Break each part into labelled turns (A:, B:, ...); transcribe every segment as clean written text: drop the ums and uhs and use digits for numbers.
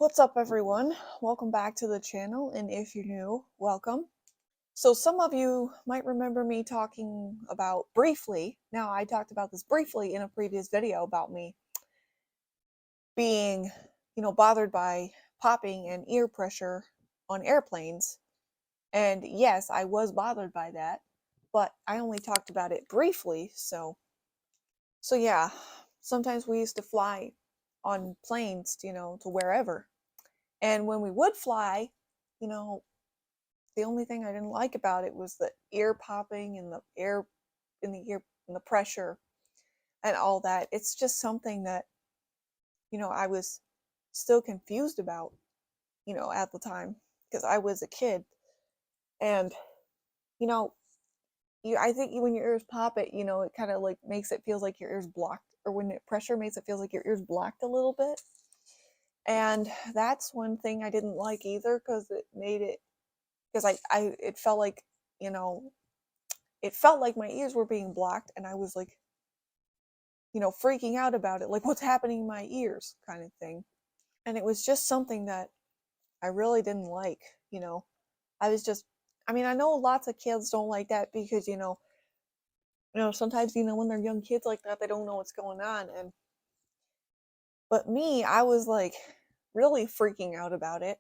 A: What's up, everyone? Welcome back to the channel, and if you're new, welcome. So some of you might remember me talking about briefly, now I talked about this briefly in a previous video about me being, bothered by popping and ear pressure on airplanes. And yes, I was bothered by that, but I only talked about it briefly, so yeah, sometimes we used to fly on planes, to wherever. And when we would fly, you know, the only thing I didn't like about it was the ear popping and the air in the ear and the pressure and all that. It's just something that, I was still confused about, at the time because I was a kid. And, you know, I think when your ears pop it, it kind of like makes it feels like your ears blocked, or when the pressure makes it feel like your ears blocked a little bit. And that's one thing I didn't like either, because it made it, because it felt like, you know, it felt like my ears were being blocked, and I was like, freaking out about it, like, what's happening in my ears, kind of thing. And it was just something that I really didn't like. I was just, I mean, I know lots of kids don't like that because, sometimes, when they're young kids like that, they don't know what's going on. But me, I was like really freaking out about it.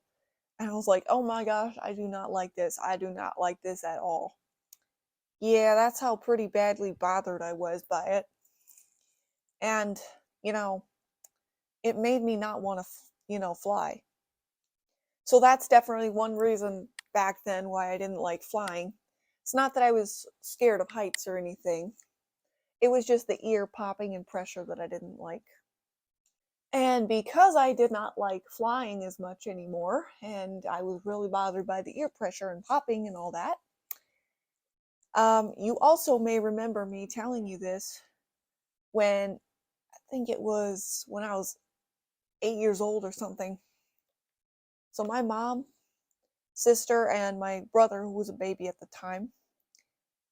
A: And I was like, oh my gosh, I do not like this. I do not like this at all. Yeah, that's how pretty badly bothered I was by it. And, you know, it made me not want to, fly. So that's definitely one reason back then why I didn't like flying. It's not that I was scared of heights or anything. It was just the ear popping and pressure that I didn't like. And because I did not like flying as much anymore, and I was really bothered by the ear pressure and popping and all that, you also may remember me telling you this when, I think it was when I was 8 years old or something. So my mom, sister, and my brother, who was a baby at the time,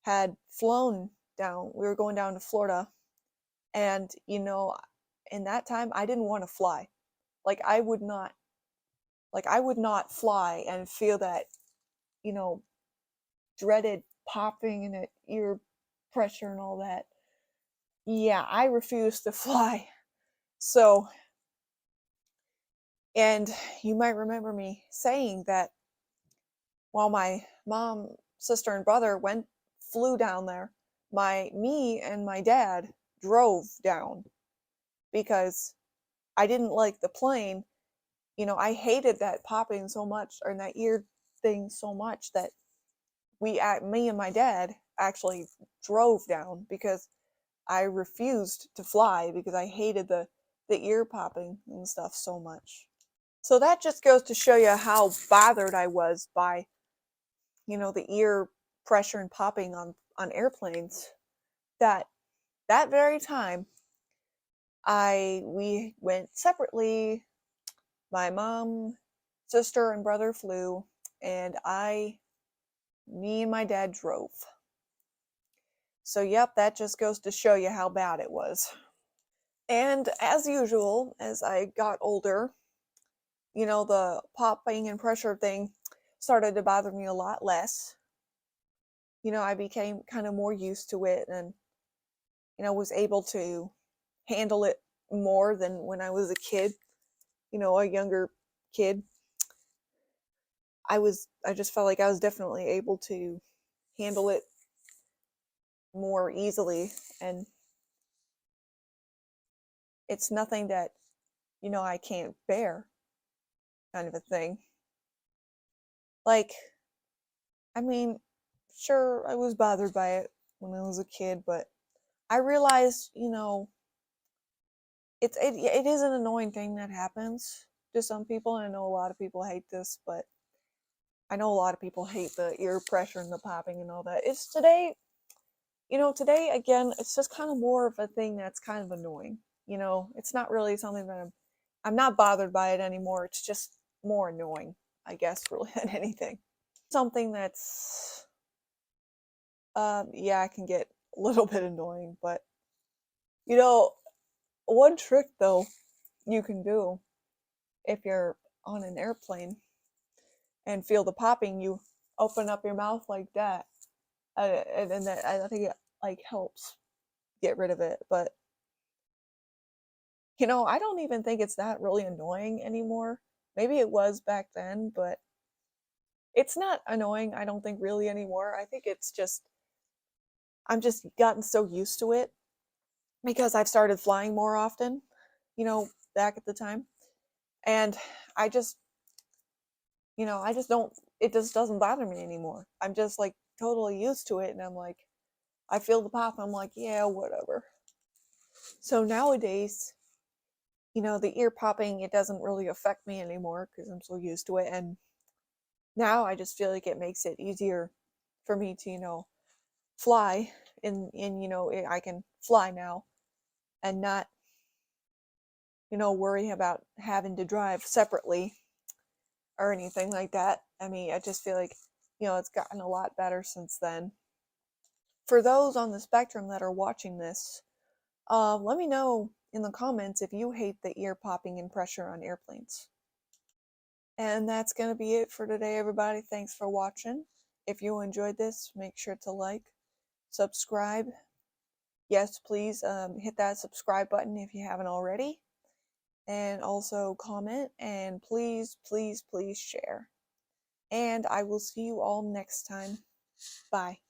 A: had flown down. We were going down to Florida, and in that time I didn't want to fly. Like I would not fly and feel that, you know, dreaded popping and ear pressure and all that. Yeah, I refused to fly. So, and you might remember me saying that while my mom, sister, and brother flew down there, me and my dad drove down because I didn't like the plane. I hated that popping so much, or that ear thing so much, that me and my dad actually drove down because I refused to fly because I hated the ear popping and stuff so much. So that just goes to show you how bothered I was by, the ear pressure and popping on airplanes, that very time we went separately. My mom, sister, and brother flew, and me and my dad drove. So yep, that just goes to show you how bad it was. And as usual, as I got older, the popping and pressure thing started to bother me a lot less. I became kind of more used to it, and, was able to handle it more than when I was a kid, a younger kid. I just felt like I was definitely able to handle it more easily, and it's nothing that, I can't bear, kind of a thing. Like, I mean, sure, I was bothered by it when I was a kid, but I realized, it is an annoying thing that happens to some people, and I know a lot of people hate this, but I know a lot of people hate the ear pressure and the popping and all that. It's today, today again, it's just kind of more of a thing that's kind of annoying. It's not really something that I'm not bothered by it anymore. It's just more annoying, I guess, really, than anything. Something that's, yeah, it can get a little bit annoying, but, one trick though you can do if you're on an airplane and feel the popping, you open up your mouth like that, and then that, I think it like helps get rid of it. But I don't even think it's that really annoying anymore. Maybe it was back then, but it's not annoying, I don't think, really anymore. I think it's just I'm just gotten so used to it because I've started flying more often, back at the time. And I just, I just don't, it just doesn't bother me anymore. I'm just like totally used to it. And I'm like, I feel the pop. I'm like, yeah, whatever. So nowadays, the ear popping, it doesn't really affect me anymore because I'm so used to it. And now I just feel like it makes it easier for me to, fly I can fly now and not, worry about having to drive separately or anything like that. I mean, I just feel like, it's gotten a lot better since then. For those on the spectrum that are watching this, let me know in the comments if you hate the ear popping and pressure on airplanes. And that's going to be it for today, everybody. Thanks for watching. If you enjoyed this, make sure to like, subscribe. Yes, please hit that subscribe button if you haven't already. And also comment, and please, please, please share. And I will see you all next time. Bye.